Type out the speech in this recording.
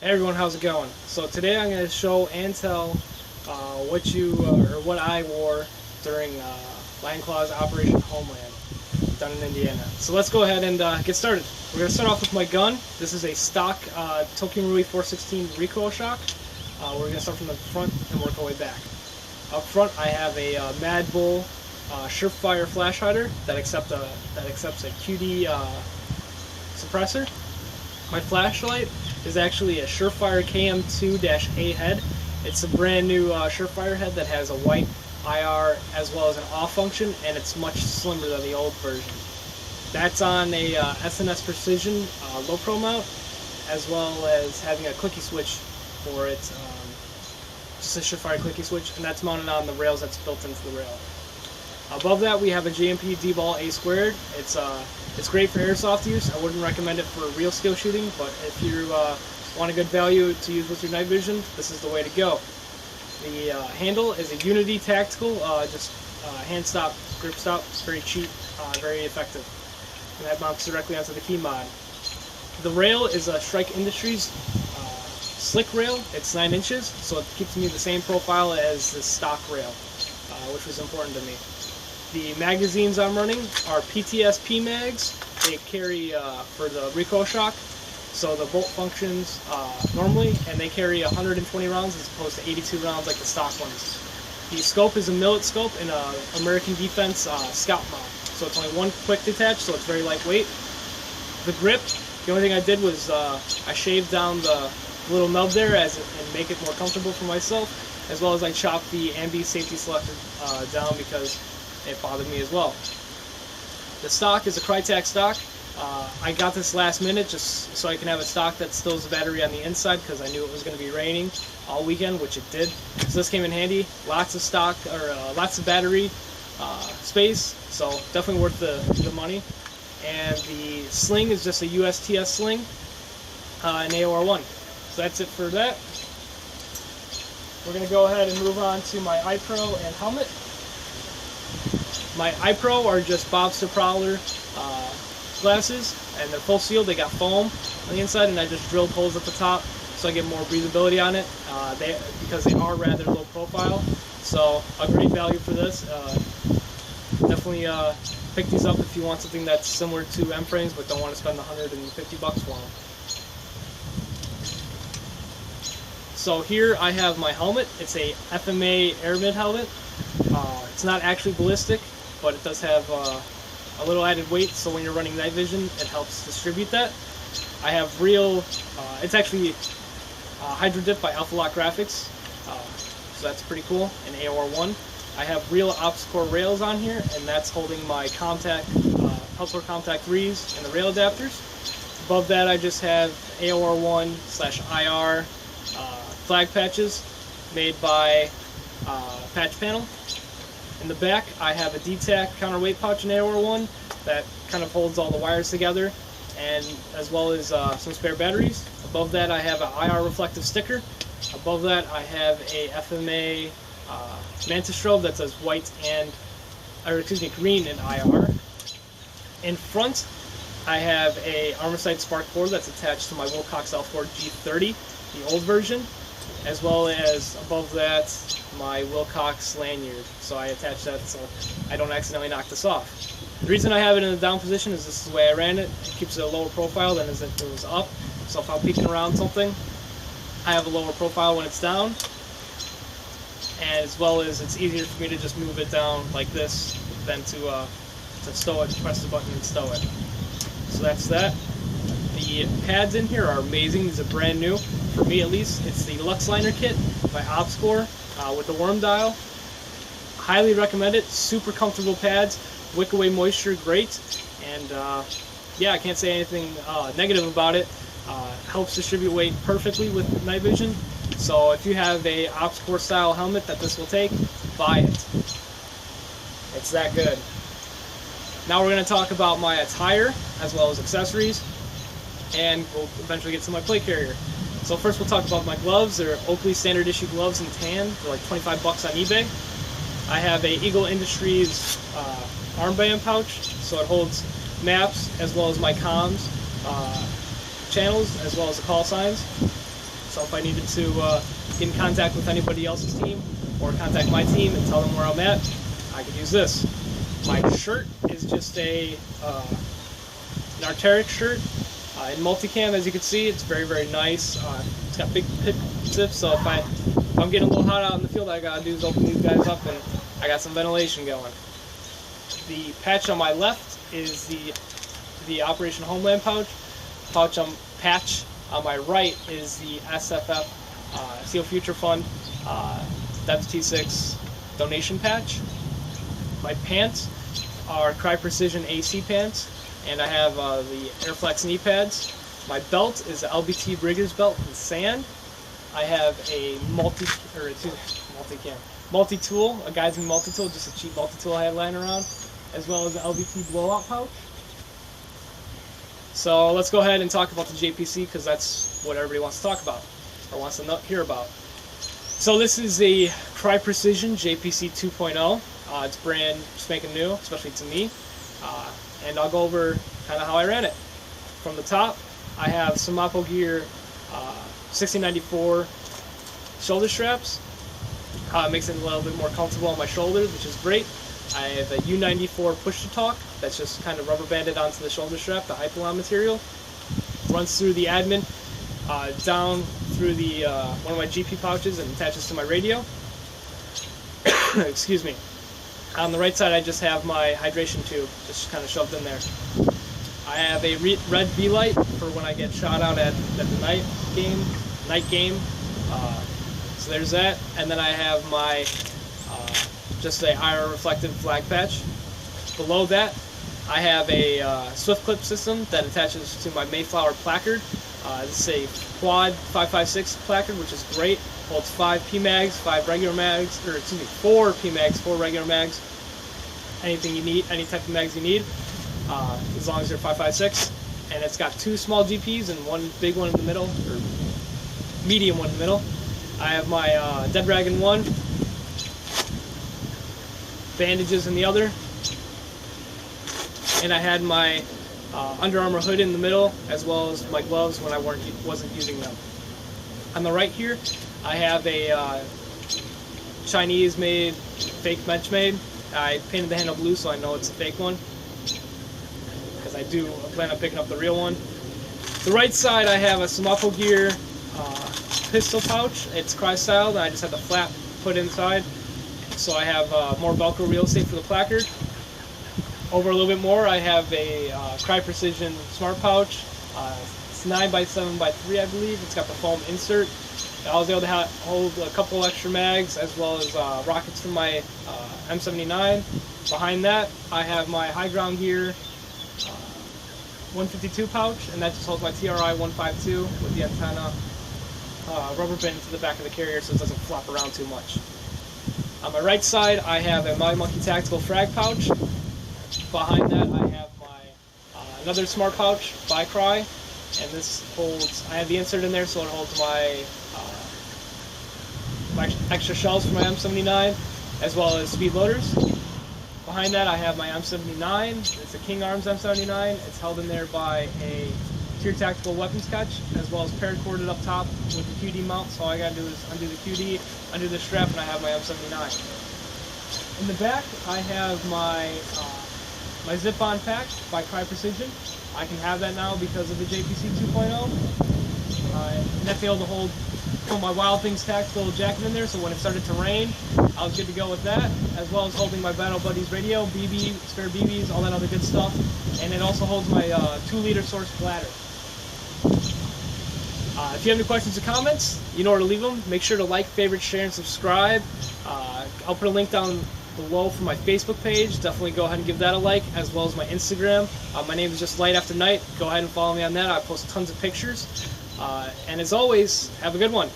Hey everyone, how's it going? So today I'm going to show and tell what I wore during Lion Claw's Operation Homeland down in Indiana. So let's go ahead and get started. We're going to start off with my gun. This is a stock Marui 416 recoil shock. We're going to start from the front and work our way back. Up front, I have a Mad Bull Surefire flash hider that accepts a QD suppressor. My flashlight is actually a Surefire KM2-A head. It's a brand new Surefire head that has a white IR as well as an off function, and it's much slimmer than the old version. That's on a SNS Precision low pro mount, as well as having a clicky switch for it, just a Surefire clicky switch, and that's mounted on the rails that's built into the rail. Above that, we have a JMP D-Ball A2. It's great for airsoft use. I wouldn't recommend it for real steel shooting, but if you want a good value to use with your night vision, this is the way to go. The handle is a Unity Tactical, just hand stop, grip stop. It's very cheap, very effective. And that mounts directly onto the key mod. The rail is a Strike Industries slick rail. It's 9 inches, so it keeps me the same profile as the stock rail, which was important to me. The magazines I'm running are PTSP mags. They carry for the recoil shock, so the bolt functions normally, and they carry 120 rounds as opposed to 82 rounds like the stock ones. The scope is a millet scope in an American Defense Scout mount, so it's only one quick detach, so it's very lightweight. The grip, the only thing I did was I shaved down the little nub there and make it more comfortable for myself, as well as I chopped the ambi safety selector down because it bothered me as well. The stock is a Crytek stock. I got this last minute just so I can have a stock that stores the battery on the inside because I knew it was going to be raining all weekend, which it did. So this came in handy. Lots of stock, or lots of battery space, so definitely worth the money. And the sling is just a USTS sling, an AOR1. So that's it for that. We're going to go ahead and move on to my iPro and helmet. My iPro are just Bostaph Prowler glasses, and they're full sealed. They got foam on the inside, and I just drilled holes at the top so I get more breathability on it. Because they are rather low profile, so a great value for this. Definitely pick these up if you want something that's similar to M-frames but don't want to spend $150 for them. So here I have my helmet. It's a FMA air mid helmet. It's not actually ballistic, but it does have a little added weight, so when you're running night vision, it helps distribute that. I have real, it's actually Hydro Dip by Alpha Lock Graphics, so that's pretty cool, an AOR1. I have real OpsCore rails on here, and that's holding my contact, Pulsar Contact 3s and the rail adapters. Above that, I just have AOR1/IR flag patches made by Patch Panel. In the back, I have a DTAC counterweight pouch in AOR1 that kind of holds all the wires together, and as well as some spare batteries. Above that, I have an IR reflective sticker. Above that, I have a FMA mantis strobe that says white and, green and IR. In front, I have a Armorsight Spark 4 that's attached to my Wilcox L4 G30, the old version, as well as above that, my Wilcox lanyard. So I attach that so I don't accidentally knock this off. The reason I have it in the down position is this is the way I ran it. It keeps it a lower profile than as if it was up. So if I'm peeking around something, I have a lower profile when it's down. And as well as it's easier for me to just move it down like this than to stow it, press the button and stow it. So that's that. The pads in here are amazing. These are brand new. For me at least, it's the Lux Liner kit by OpsCore with the worm dial. Highly recommend it. Super comfortable pads. Wick away moisture, great. And yeah, I can't say anything negative about it. Helps distribute weight perfectly with night vision. So if you have a OpsCore style helmet that this will take, buy it. It's that good. Now we're going to talk about my attire as well as accessories, and we'll eventually get to my plate carrier. So first we'll talk about my gloves. They're Oakley standard issue gloves in tan. They're like $25 on eBay. I have a Eagle Industries armband pouch, so it holds maps as well as my comms channels as well as the call signs. So if I needed to get in contact with anybody else's team or contact my team and tell them where I'm at, I could use this. My shirt is just an Attire shirt in multicam. As you can see, it's very, very nice. It's got big pit zips, so if I'm getting a little hot out in the field, all I gotta do is open these guys up and I got some ventilation going. The patch on my left is the Operation Homeland pouch. Patch on my right is the SFF Seal Future Fund WT6 donation patch. My pants are Crytek Precision AC pants, and I have the Airflex knee pads. My belt is the LBT Brigger's belt in sand. I have a multi-tool, a Geising multi-tool, just a cheap multi-tool I had lying around, as well as the LBT blowout pouch. So let's go ahead and talk about the JPC, because that's what everybody wants to talk about, or wants to hear about. So this is a Crytek Precision JPC 2.0. It's brand spanking new, especially to me. And I'll go over kind of how I ran it. From the top, I have some Oppo Gear 1694 shoulder straps. It makes it a little bit more comfortable on my shoulders, which is great. I have a U94 push-to-talk that's just kind of rubber banded onto the shoulder strap, the Hypalon material. Runs through the admin, down through the one of my GP pouches and attaches to my radio. Excuse me. On the right side, I just have my hydration tube, just kind of shoved in there. I have a red V-light for when I get shot out at the night game. So there's that. And then I have my just a IR reflective flag patch. Below that, I have a Swift clip system that attaches to my Mayflower placard. This is a quad 5.56 placard, which is great. Holds 5 PMags, 5 regular mags, or excuse me, 4 PMags, 4 regular mags. Anything you need, any type of mags you need, as long as they're 5.56. And it's got 2 small GPs and 1 big one in the middle, or medium one in the middle. I have my Dead Dragon 1, bandages in the other, and I had my Under Armour hood in the middle, as well as my gloves when I wasn't using them. On the right here, I have a Chinese-made fake Benchmade. I painted the handle blue so I know it's a fake one, because I plan on picking up the real one. The right side, I have a Oppo Gear pistol pouch. It's Crytek style, and I just have the flap put inside, so I have more Velcro real estate for the placard. Over a little bit more, I have a Crytek Precision Smart Pouch. It's 9x7x3, I believe. It's got the foam insert. I was able to hold a couple extra mags, as well as rockets from my M79. Behind that, I have my High Ground Gear 152 pouch, and that just holds my TRI 152 with the antenna rubber band to the back of the carrier so it doesn't flop around too much. On my right side, I have a My Monkey Tactical frag pouch. Behind that, I have my another smart pouch by Cry, and this holds, I have the insert in there so it holds my extra shells for my M79, as well as speed loaders. Behind that, I have my M79. It's a King Arms M79. It's held in there by a Tier Tactical Weapons Catch, as well as paracord up top with the QD mount. So all I gotta do is undo the QD, undo the strap, and I have my M79. In the back, I have my my zip-on pack by Crytek Precision. I can have that now because of the JPC 2.0. And that's able to hold my Wild Things tactical jacket in there, so when it started to rain, I was good to go with that, as well as holding my Battle Buddies radio, BB, spare BBs, all that other good stuff. And it also holds my 2-liter source bladder. If you have any questions or comments, you know where to leave them. Make sure to like, favorite, share, and subscribe. I'll put a link down below for my Facebook page. Definitely go ahead and give that a like, as well as my Instagram. My name is just Light After Night. Go ahead and follow me on that. I post tons of pictures. And as always, have a good one.